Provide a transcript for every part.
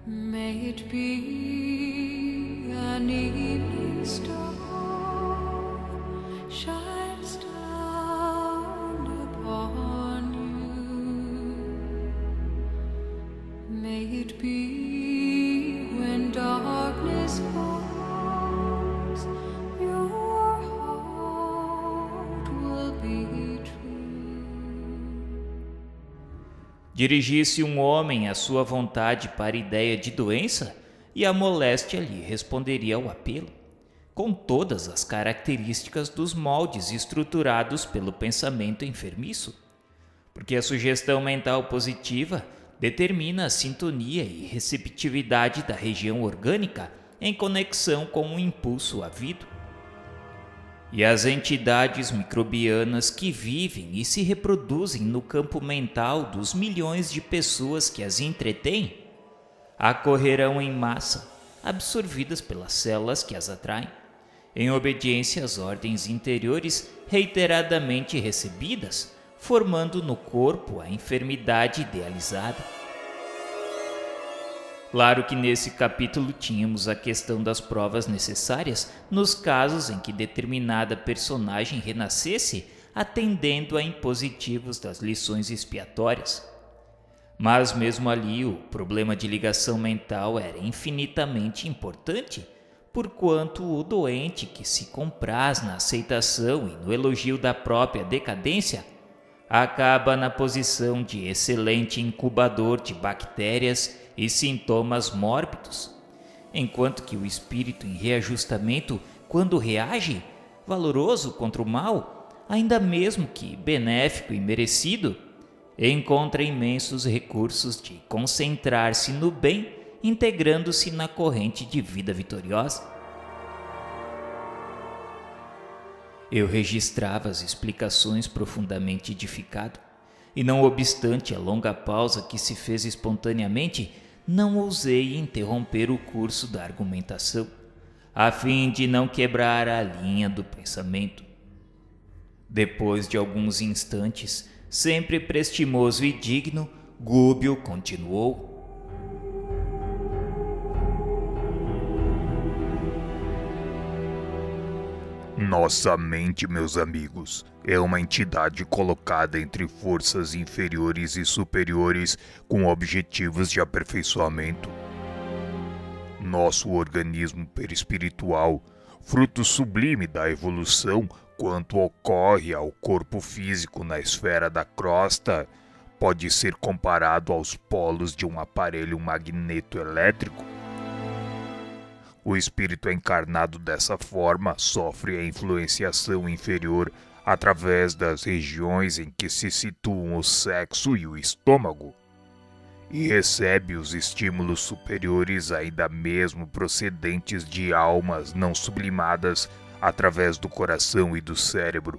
May it be an evening star shines down upon you. May it be when darkness falls, your heart will be true. Dirigisse um homem à sua vontade para a ideia de doença, e a moléstia lhe responderia ao apelo, com todas as características dos moldes estruturados pelo pensamento enfermiço, porque a sugestão mental positiva determina a sintonia e receptividade da região orgânica em conexão com o impulso havido. E as entidades microbianas que vivem e se reproduzem no campo mental dos milhões de pessoas que as entretêm, acorrerão em massa, absorvidas pelas células que as atraem, em obediência às ordens interiores reiteradamente recebidas, formando no corpo a enfermidade idealizada. Claro que nesse capítulo tínhamos a questão das provas necessárias nos casos em que determinada personagem renascesse atendendo a impositivos das lições expiatórias. Mas mesmo ali o problema de ligação mental era infinitamente importante, porquanto o doente que se compraz na aceitação e no elogio da própria decadência acaba na posição de excelente incubador de bactérias e sintomas mórbidos, enquanto que o espírito em reajustamento, quando reage, valoroso contra o mal, ainda mesmo que benéfico e merecido, encontra imensos recursos de concentrar-se no bem, integrando-se na corrente de vida vitoriosa. Eu registrava as explicações profundamente edificado, e não obstante a longa pausa que se fez espontaneamente, não ousei interromper o curso da argumentação, a fim de não quebrar a linha do pensamento. Depois de alguns instantes, sempre prestimoso e digno, Gúbio continuou. Nossa mente, meus amigos, é uma entidade colocada entre forças inferiores e superiores com objetivos de aperfeiçoamento. Nosso organismo perispiritual, fruto sublime da evolução quanto ocorre ao corpo físico na esfera da crosta, pode ser comparado aos polos de um aparelho magnetoelétrico. O espírito encarnado dessa forma sofre a influenciação inferior através das regiões em que se situam o sexo e o estômago, e recebe os estímulos superiores ainda mesmo procedentes de almas não sublimadas através do coração e do cérebro.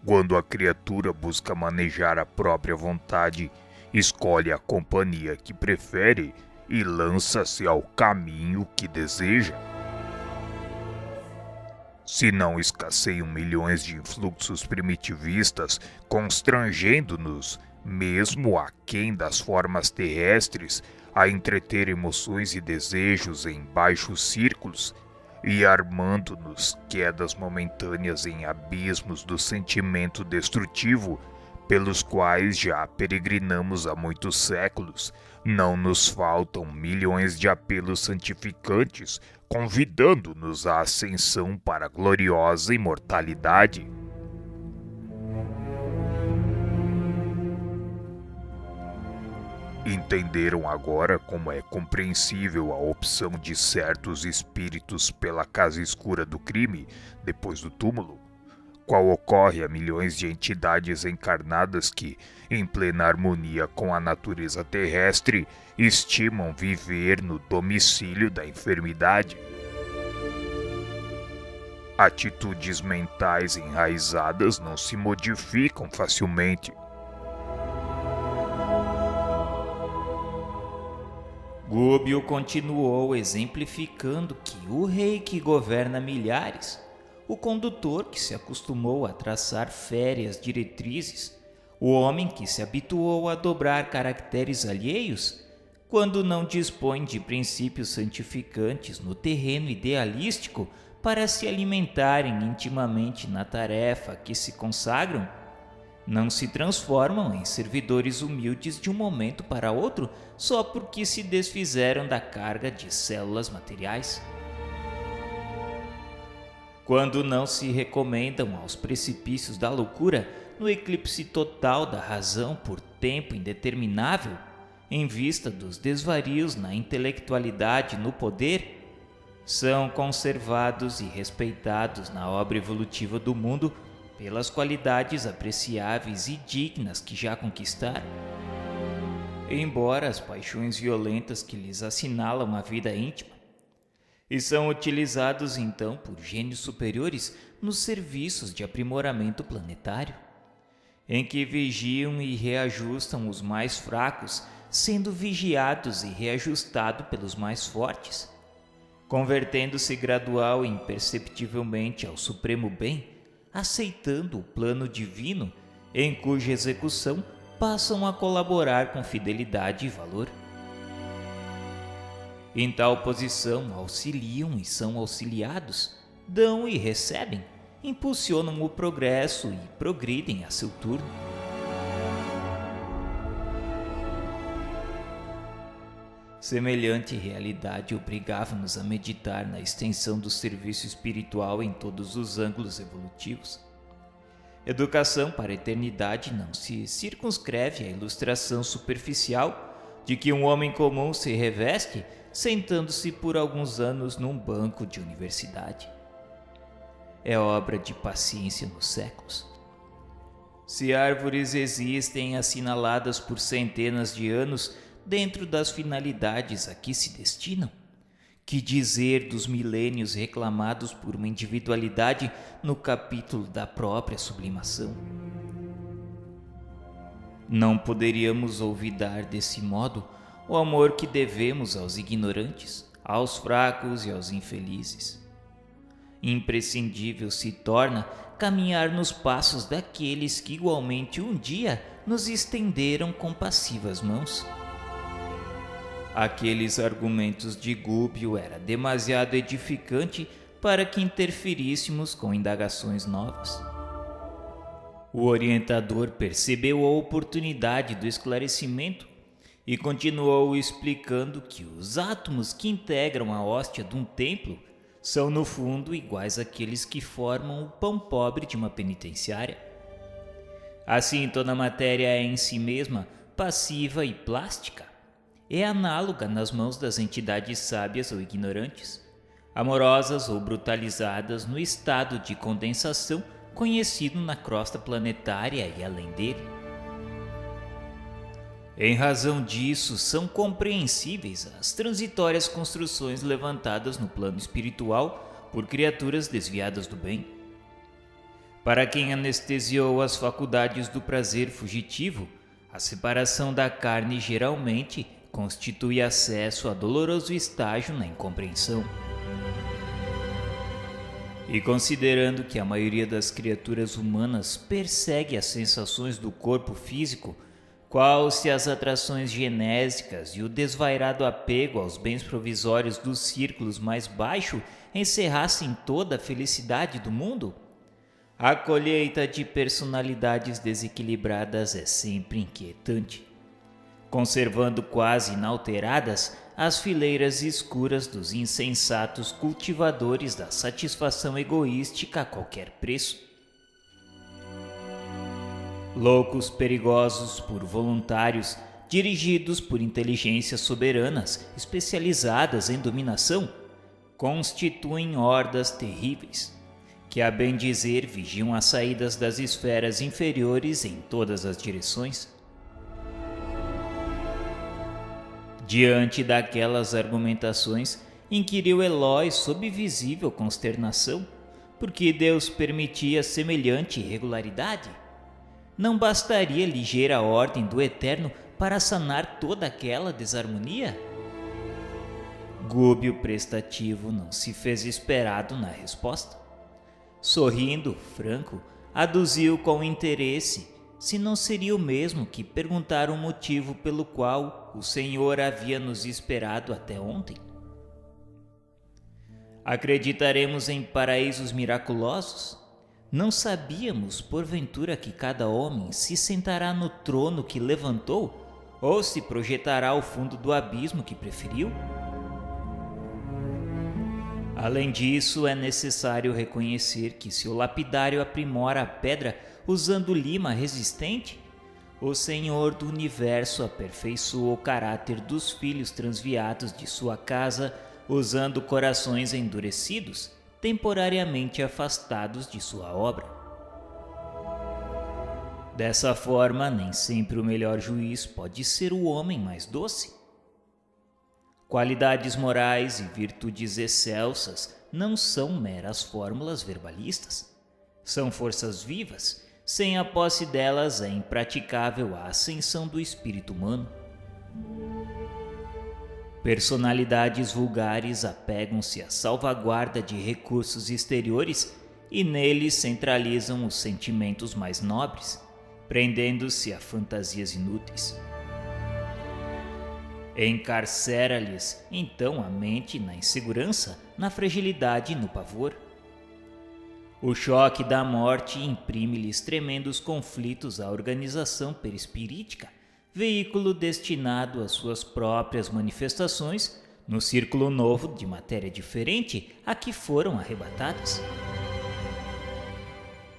Quando a criatura busca manejar a própria vontade, escolhe a companhia que prefere e lança-se ao caminho que deseja. Se não escasseiam milhões de influxos primitivistas, constrangendo-nos, mesmo aquém das formas terrestres, a entreter emoções e desejos em baixos círculos, e armando-nos quedas momentâneas em abismos do sentimento destrutivo, pelos quais já peregrinamos há muitos séculos, não nos faltam milhões de apelos santificantes, convidando-nos à ascensão para a gloriosa imortalidade. Entenderam agora como é compreensível a opção de certos espíritos pela casa escura do crime, depois do túmulo? Qual ocorre a milhões de entidades encarnadas que, em plena harmonia com a natureza terrestre, estimam viver no domicílio da enfermidade. Atitudes mentais enraizadas não se modificam facilmente. Gúbio continuou exemplificando que o rei que governa milhares, o condutor que se acostumou a traçar férias diretrizes, O homem que se habituou a dobrar caracteres alheios, quando não dispõe de princípios santificantes no terreno idealístico para se alimentarem intimamente na tarefa a que se consagram, não se transformam em servidores humildes de um momento para outro só porque se desfizeram da carga de células materiais. Quando não se recomendam aos precipícios da loucura, no eclipse total da razão por tempo indeterminável, em vista dos desvarios na intelectualidade e no poder, são conservados e respeitados na obra evolutiva do mundo pelas qualidades apreciáveis e dignas que já conquistaram. Embora as paixões violentas que lhes assinalam a vida íntima, e são utilizados então por gênios superiores nos serviços de aprimoramento planetário, em que vigiam e reajustam os mais fracos, sendo vigiados e reajustados pelos mais fortes, convertendo-se gradual e imperceptivelmente ao supremo bem, aceitando o plano divino, em cuja execução passam a colaborar com fidelidade e valor. Em tal posição auxiliam e são auxiliados, dão e recebem, impulsionam o progresso e progridem a seu turno. Semelhante realidade obrigava-nos a meditar na extensão do serviço espiritual em todos os ângulos evolutivos. Educação para a eternidade não se circunscreve à ilustração superficial de que um homem comum se reveste sentando-se por alguns anos num banco de universidade. É obra de paciência nos séculos. Se árvores existem assinaladas por centenas de anos dentro das finalidades a que se destinam, que dizer dos milênios reclamados por uma individualidade no capítulo da própria sublimação? Não poderíamos olvidar desse modo o amor que devemos aos ignorantes, aos fracos e aos infelizes. Imprescindível se torna caminhar nos passos daqueles que igualmente um dia nos estenderam compassivas mãos. Aqueles argumentos de Gúbio era demasiado edificante para que interferíssemos com indagações novas. O orientador percebeu a oportunidade do esclarecimento e continuou explicando que os átomos que integram a hóstia de um templo são no fundo iguais àqueles que formam o pão pobre de uma penitenciária. Assim, toda a matéria é em si mesma passiva e plástica. É análoga nas mãos das entidades sábias ou ignorantes, amorosas ou brutalizadas no estado de condensação conhecido na crosta planetária e além dele. Em razão disso, são compreensíveis as transitórias construções levantadas no plano espiritual por criaturas desviadas do bem. Para quem anestesiou as faculdades do prazer fugitivo, a separação da carne geralmente constitui acesso a doloroso estágio na incompreensão. E considerando que a maioria das criaturas humanas persegue as sensações do corpo físico, qual se as atrações genésicas e o desvairado apego aos bens provisórios dos círculos mais baixos encerrassem toda a felicidade do mundo, a colheita de personalidades desequilibradas é sempre inquietante, conservando quase inalteradas as fileiras escuras dos insensatos cultivadores da satisfação egoística a qualquer preço. Loucos perigosos por voluntários, dirigidos por inteligências soberanas especializadas em dominação, constituem hordas terríveis, que a bem dizer vigiam as saídas das esferas inferiores em todas as direções. Diante daquelas argumentações, inquiriu Elói sob visível consternação, porque Deus permitia semelhante irregularidade. Não bastaria ligeira ordem do Eterno para sanar toda aquela desarmonia? Gúbio prestativo não se fez esperado na resposta. Sorrindo, franco, aduziu com interesse, se não seria o mesmo que perguntar o motivo pelo qual o Senhor havia nos esperado até ontem? Acreditaremos em paraísos miraculosos? Não sabíamos, porventura, que cada homem se sentará no trono que levantou ou se projetará ao fundo do abismo que preferiu? Além disso, é necessário reconhecer que se o lapidário aprimora a pedra usando lima resistente, o Senhor do Universo aperfeiçoou o caráter dos filhos transviados de sua casa usando corações endurecidos, temporariamente afastados de sua obra. Dessa forma, nem sempre o melhor juiz pode ser o homem mais doce. Qualidades morais e virtudes excelsas não são meras fórmulas verbalistas. São forças vivas. Sem a posse delas é impraticável a ascensão do espírito humano. Personalidades vulgares apegam-se à salvaguarda de recursos exteriores e neles centralizam os sentimentos mais nobres, prendendo-se a fantasias inúteis. Encarcera-lhes, então, a mente na insegurança, na fragilidade e no pavor. O choque da morte imprime-lhes tremendos conflitos à organização perispirítica, veículo destinado às suas próprias manifestações no círculo novo de matéria diferente a que foram arrebatadas.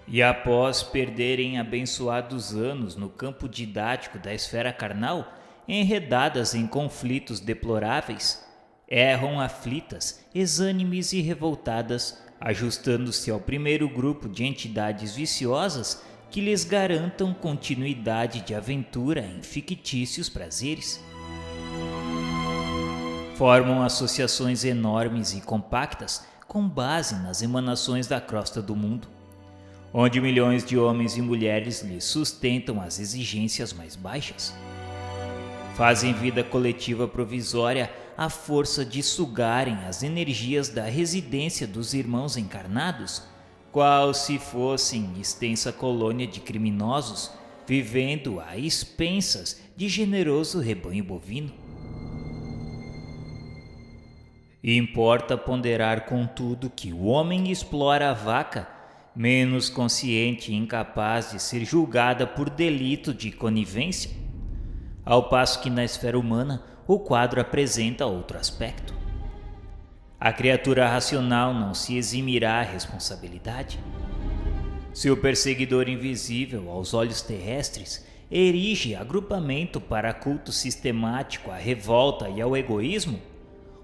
E após perderem abençoados anos no campo didático da esfera carnal, enredadas em conflitos deploráveis, erram aflitas, exânimes e revoltadas, ajustando-se ao primeiro grupo de entidades viciosas que lhes garantam continuidade de aventura em fictícios prazeres. Formam associações enormes e compactas com base nas emanações da crosta do mundo, onde milhões de homens e mulheres lhes sustentam as exigências mais baixas. Fazem vida coletiva provisória à força de sugarem as energias da residência dos irmãos encarnados, qual se fossem extensa colônia de criminosos vivendo a expensas de generoso rebanho bovino. Importa ponderar, contudo, que o homem explora a vaca, menos consciente e incapaz de ser julgada por delito de conivência, ao passo que na esfera humana o quadro apresenta outro aspecto. A criatura racional não se eximirá à responsabilidade. Se o perseguidor invisível aos olhos terrestres erige agrupamento para culto sistemático à revolta e ao egoísmo,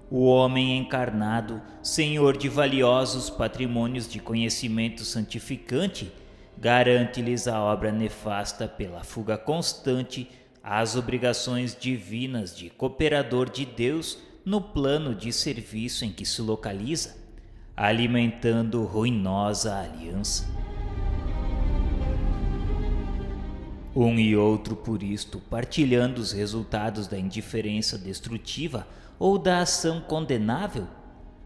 o homem encarnado, senhor de valiosos patrimônios de conhecimento santificante, garante-lhes a obra nefasta pela fuga constante às obrigações divinas de cooperador de Deus no plano de serviço em que se localiza, alimentando ruinosa aliança. Um e outro, por isto, partilhando os resultados da indiferença destrutiva ou da ação condenável,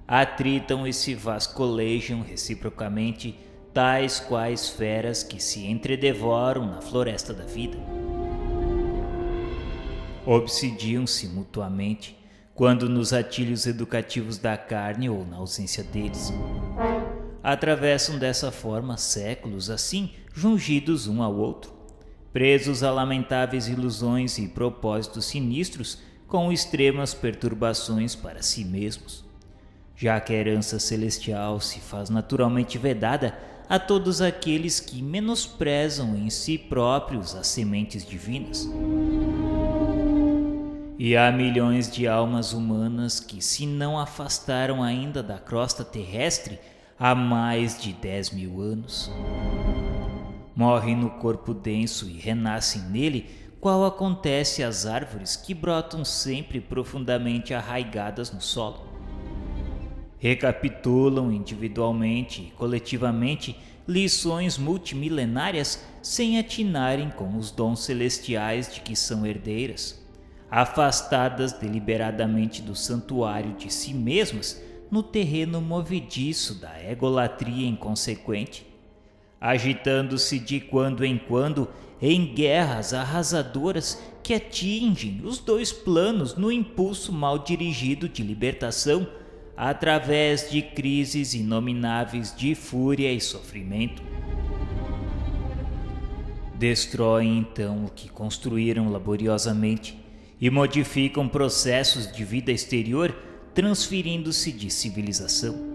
atritam e se vasculejam reciprocamente tais quais feras que se entredevoram na floresta da vida. Obsidiam-se mutuamente quando nos atilhos educativos da carne ou na ausência deles. Atravessam dessa forma séculos assim, jungidos um ao outro, presos a lamentáveis ilusões e propósitos sinistros com extremas perturbações para si mesmos, já que a herança celestial se faz naturalmente vedada a todos aqueles que menosprezam em si próprios as sementes divinas. E há milhões de almas humanas que se não afastaram ainda da crosta terrestre há mais de 10.000 anos. Morrem no corpo denso e renascem nele, qual acontece às árvores que brotam sempre profundamente arraigadas no solo. Recapitulam individualmente e coletivamente lições multimilenárias sem atinarem com os dons celestiais de que são herdeiras, afastadas deliberadamente do santuário de si mesmas no terreno movediço da egolatria inconsequente, agitando-se de quando em quando em guerras arrasadoras que atingem os dois planos no impulso mal dirigido de libertação, através de crises inomináveis de fúria e sofrimento. Destroem então o que construíram laboriosamente e modificam processos de vida exterior, transferindo-se de civilização.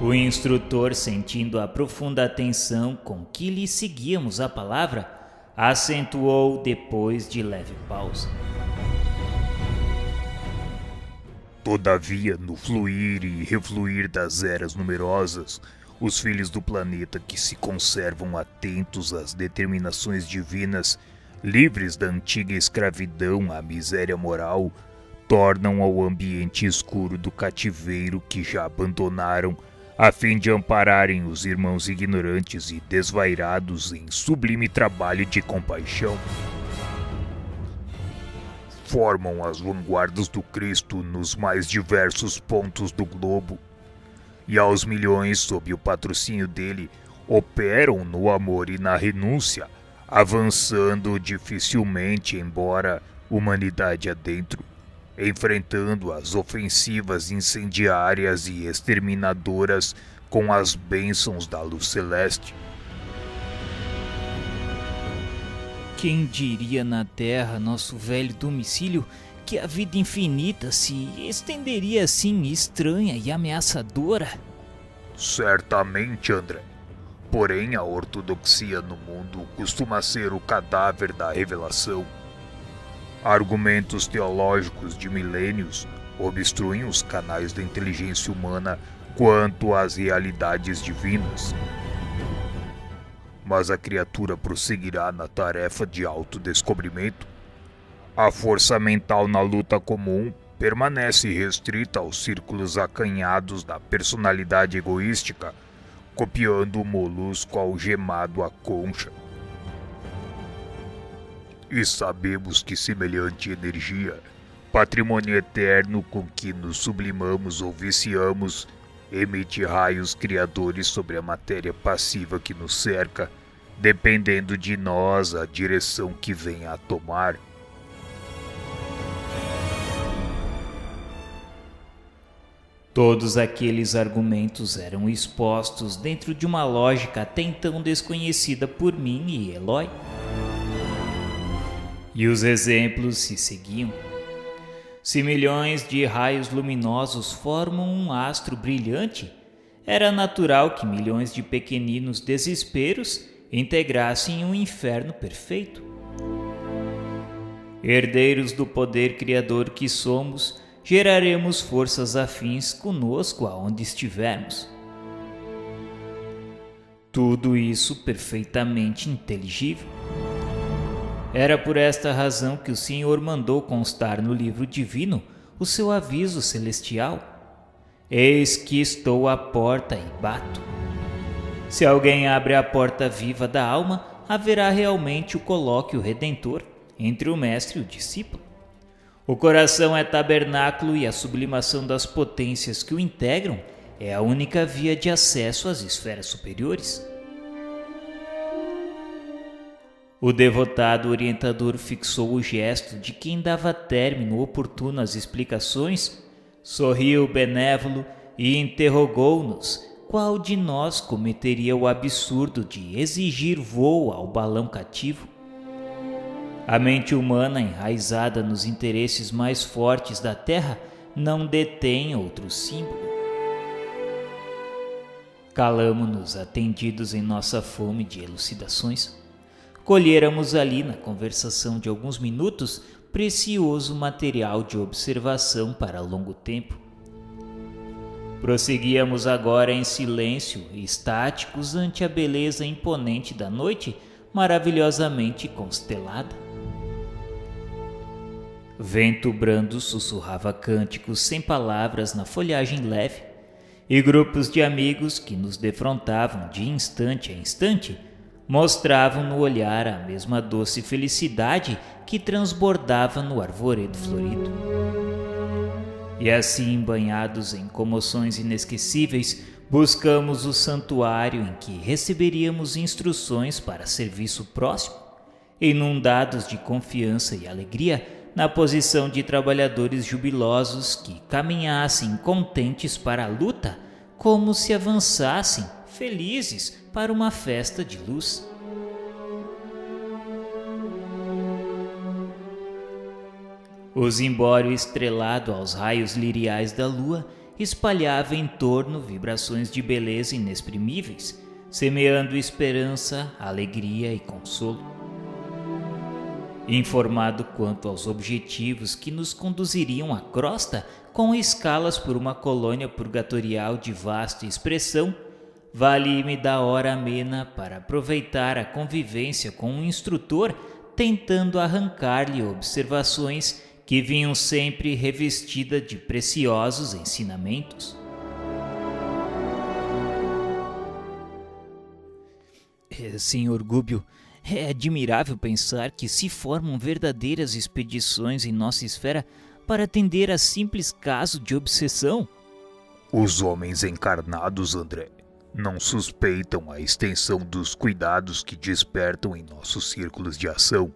O instrutor, sentindo a profunda atenção com que lhe seguíamos a palavra, acentuou depois de leve pausa. Todavia, no fluir e refluir das eras numerosas, os filhos do planeta que se conservam atentos às determinações divinas, livres da antiga escravidão à miséria moral, tornam ao ambiente escuro do cativeiro que já abandonaram, a fim de ampararem os irmãos ignorantes e desvairados em sublime trabalho de compaixão. Formam as vanguardas do Cristo nos mais diversos pontos do globo, e aos milhões sob o patrocínio dele operam no amor e na renúncia, avançando dificilmente embora humanidade adentro, enfrentando as ofensivas incendiárias e exterminadoras com as bênçãos da luz celeste. Quem diria na Terra, nosso velho domicílio, que a vida infinita se estenderia assim estranha e ameaçadora? Certamente, André. Porém, a ortodoxia no mundo costuma ser o cadáver da revelação. Argumentos teológicos de milênios obstruem os canais da inteligência humana quanto às realidades divinas. Mas a criatura prosseguirá na tarefa de autodescobrimento. A força mental na luta comum permanece restrita aos círculos acanhados da personalidade egoística, copiando o molusco algemado à concha. E sabemos que semelhante energia, patrimônio eterno com que nos sublimamos ou viciamos, emite raios criadores sobre a matéria passiva que nos cerca, dependendo de nós a direção que venha a tomar. Todos aqueles argumentos eram expostos dentro de uma lógica até então desconhecida por mim e Eloy. E os exemplos se seguiam. Se milhões de raios luminosos formam um astro brilhante, era natural que milhões de pequeninos desesperos integrassem um inferno perfeito. Herdeiros do poder criador que somos, geraremos forças afins conosco aonde estivermos. Tudo isso perfeitamente inteligível. Era por esta razão que o Senhor mandou constar no livro divino o seu aviso celestial: eis que estou à porta e bato. Se alguém abre a porta viva da alma, haverá realmente o colóquio redentor entre o mestre e o discípulo. O coração é tabernáculo e a sublimação das potências que o integram é a única via de acesso às esferas superiores. O devotado orientador fixou o gesto de quem dava término oportuno às explicações, sorriu benévolo e interrogou-nos qual de nós cometeria o absurdo de exigir voo ao balão cativo. A mente humana, enraizada nos interesses mais fortes da Terra, não detém outro símbolo. Calamo-nos atendidos em nossa fome de elucidações. Colhéramos ali, na conversação de alguns minutos, precioso material de observação para longo tempo. Prosseguíamos agora em silêncio, estáticos ante a beleza imponente da noite, maravilhosamente constelada. Vento brando sussurrava cânticos sem palavras na folhagem leve, e grupos de amigos que nos defrontavam de instante a instante mostravam no olhar a mesma doce felicidade que transbordava no arvoredo florido. E assim, banhados em comoções inesquecíveis, Buscamos o santuário em que receberíamos instruções para serviço próximo, inundados de confiança e alegria, na posição de trabalhadores jubilosos que caminhassem contentes para a luta, como se avançassem, felizes, para uma festa de luz. O zimbório estrelado aos raios liriais da lua espalhava em torno vibrações de beleza inexprimíveis, semeando esperança, alegria e consolo. Informado quanto aos objetivos que nos conduziriam à crosta, com escalas por uma colônia purgatorial de vasta expressão, vale-me da hora amena para aproveitar a convivência com um instrutor, tentando arrancar-lhe observações que vinham sempre revestida de preciosos ensinamentos. Senhor Gúbio, é admirável pensar que se formam verdadeiras expedições em nossa esfera para atender a simples caso de obsessão. Os homens encarnados, André, não suspeitam a extensão dos cuidados que despertam em nossos círculos de ação.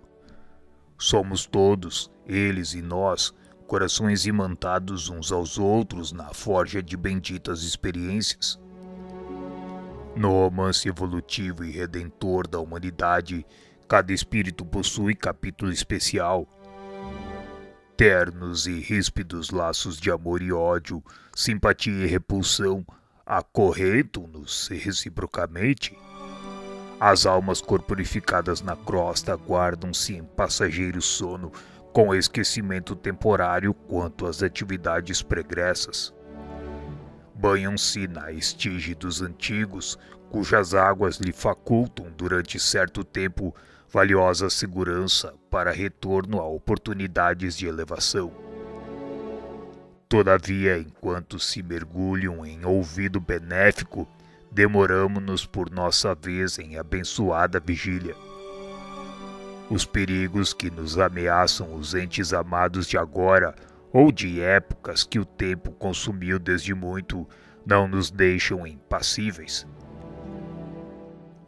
Somos todos, eles e nós, corações imantados uns aos outros na forja de benditas experiências. No romance evolutivo e redentor da humanidade, cada espírito possui capítulo especial. Ternos e ríspidos laços de amor e ódio, simpatia e repulsão acorrentam-nos reciprocamente. As almas corporificadas na crosta guardam-se em passageiro sono, com esquecimento temporário quanto às atividades pregressas. Banham-se na estige dos antigos, cujas águas lhe facultam durante certo tempo valiosa segurança para retorno a oportunidades de elevação. Todavia, enquanto se mergulham em ouvido benéfico, demoramo-nos por nossa vez em abençoada vigília. Os perigos que nos ameaçam os entes amados de agora ou de épocas que o tempo consumiu desde muito não nos deixam impassíveis.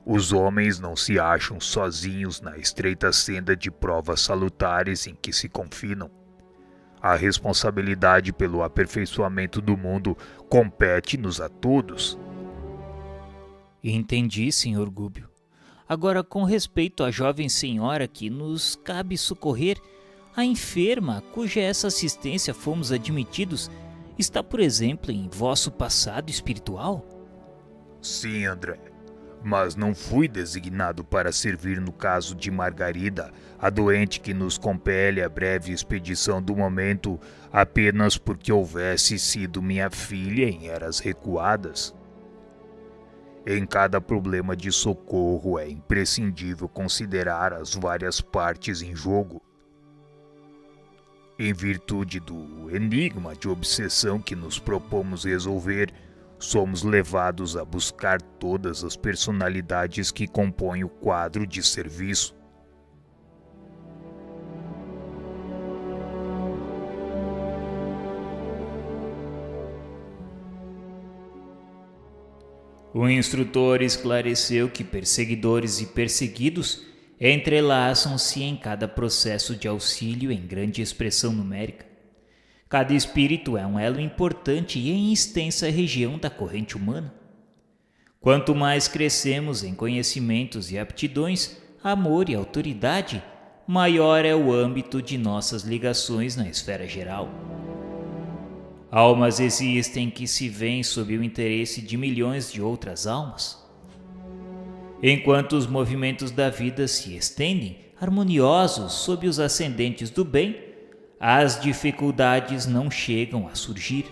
Os homens não se acham sozinhos na estreita senda de provas salutares em que se confinam. A responsabilidade pelo aperfeiçoamento do mundo compete-nos a todos. Entendi, Sr. Gúbio. Agora, com respeito à jovem senhora que nos cabe socorrer, a enferma, cuja essa assistência fomos admitidos, está, por exemplo, em vosso passado espiritual? Sim, André, mas não fui designado para servir no caso de Margarida, a doente que nos compele a breve expedição do momento, apenas porque houvesse sido minha filha em eras recuadas. Em cada problema de socorro é imprescindível considerar as várias partes em jogo. Em virtude do enigma de obsessão que nos propomos resolver, somos levados a buscar todas as personalidades que compõem o quadro de serviço. O instrutor esclareceu que perseguidores e perseguidos entrelaçam-se em cada processo de auxílio em grande expressão numérica. Cada espírito é um elo importante e em extensa região da corrente humana. Quanto mais crescemos em conhecimentos e aptidões, amor e autoridade, maior é o âmbito de nossas ligações na esfera geral. Almas existem que se veem sob o interesse de milhões de outras almas. Enquanto os movimentos da vida se estendem, harmoniosos sob os ascendentes do bem, as dificuldades não chegam a surgir.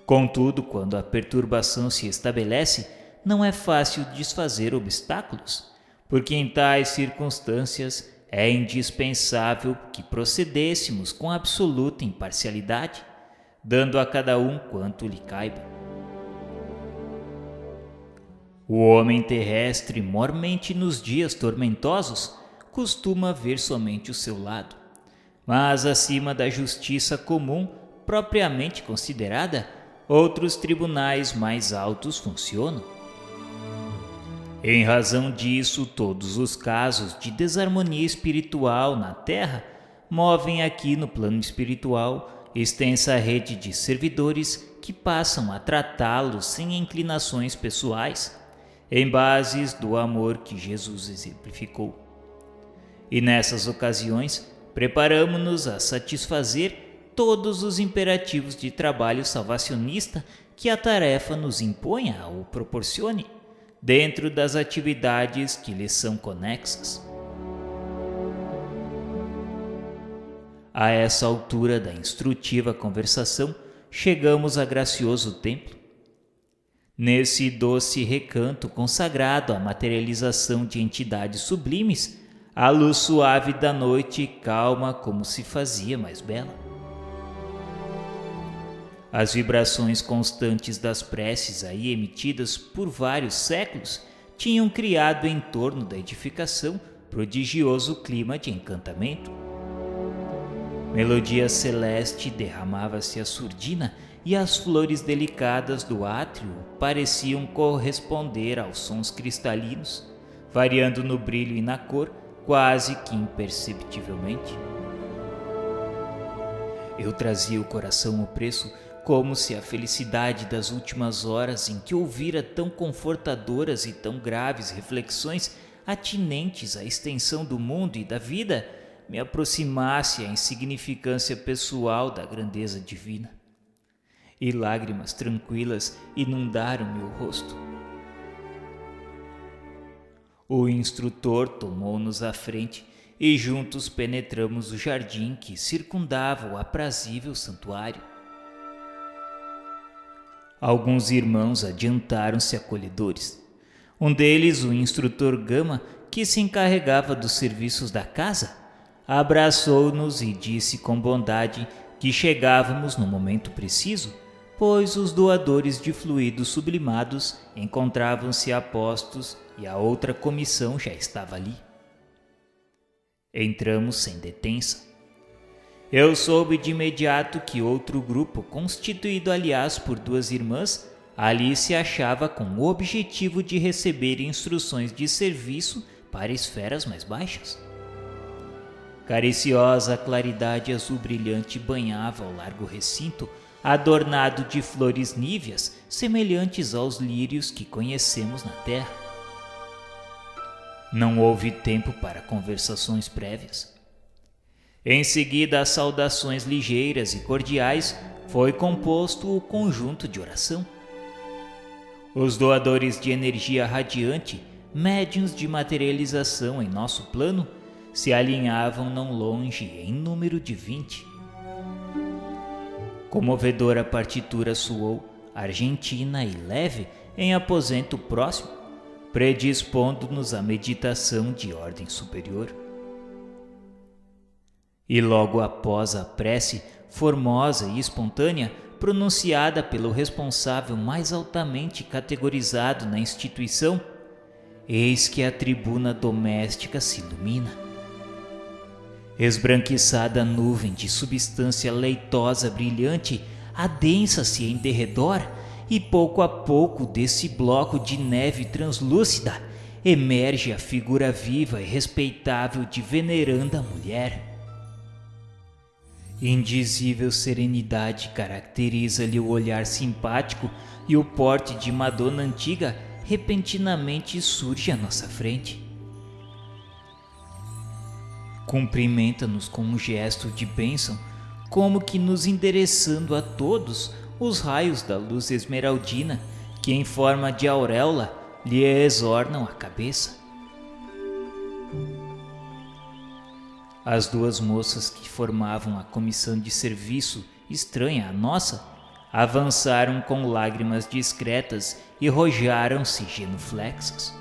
Contudo, quando a perturbação se estabelece, não é fácil desfazer obstáculos, porque em tais circunstâncias é indispensável que procedêssemos com absoluta imparcialidade, dando a cada um quanto lhe caiba. O homem terrestre, mormente nos dias tormentosos, costuma ver somente o seu lado, mas acima da justiça comum, propriamente considerada, outros tribunais mais altos funcionam. Em razão disso, todos os casos de desarmonia espiritual na Terra movem aqui no plano espiritual extensa rede de servidores que passam a tratá-los sem inclinações pessoais, em bases do amor que Jesus exemplificou. E nessas ocasiões, preparamo-nos a satisfazer todos os imperativos de trabalho salvacionista que a tarefa nos imponha ou proporcione, dentro das atividades que lhes são conexas. A essa altura da instrutiva conversação, chegamos a gracioso templo. Nesse doce recanto consagrado à materialização de entidades sublimes, a luz suave da noite calma como se fazia mais bela. As vibrações constantes das preces aí emitidas por vários séculos tinham criado em torno da edificação prodigioso clima de encantamento. Melodia celeste derramava-se a surdina e as flores delicadas do átrio pareciam corresponder aos sons cristalinos, variando no brilho e na cor quase que imperceptivelmente. Eu trazia o coração opresso como se a felicidade das últimas horas em que ouvira tão confortadoras e tão graves reflexões atinentes à extensão do mundo e da vida me aproximasse à insignificância pessoal da grandeza divina. E lágrimas tranquilas inundaram meu rosto. O instrutor tomou-nos à frente e juntos penetramos o jardim que circundava o aprazível santuário. Alguns irmãos adiantaram-se acolhedores. Um deles, o instrutor Gama, que se encarregava dos serviços da casa, abraçou-nos e disse com bondade que chegávamos no momento preciso, pois os doadores de fluidos sublimados encontravam-se a postos e a outra comissão já estava ali. Entramos sem detença. Eu soube de imediato que outro grupo, constituído aliás por duas irmãs, ali se achava com o objetivo de receber instruções de serviço para esferas mais baixas. Cariciosa claridade azul brilhante banhava o largo recinto, adornado de flores níveas, semelhantes aos lírios que conhecemos na terra. Não houve tempo para conversações prévias. Em seguida, às saudações ligeiras e cordiais, foi composto o conjunto de oração. Os doadores de energia radiante, médiuns de materialização em nosso plano, se alinhavam não longe em número de 20. Comovedora partitura soou, argentina e leve, em aposento próximo, predispondo-nos à meditação de ordem superior. E logo após a prece, formosa e espontânea, pronunciada pelo responsável mais altamente categorizado na instituição, eis que a tribuna doméstica se ilumina. Esbranquiçada nuvem de substância leitosa brilhante adensa-se em derredor e pouco a pouco desse bloco de neve translúcida emerge a figura viva e respeitável de veneranda mulher. Indizível serenidade caracteriza-lhe o olhar simpático e o porte de Madonna antiga repentinamente surge à nossa frente. Cumprimenta-nos com um gesto de bênção, como que nos endereçando a todos os raios da luz esmeraldina que em forma de auréola lhe exornam a cabeça. As duas moças que formavam a comissão de serviço estranha à nossa avançaram com lágrimas discretas e rojaram-se genuflexas.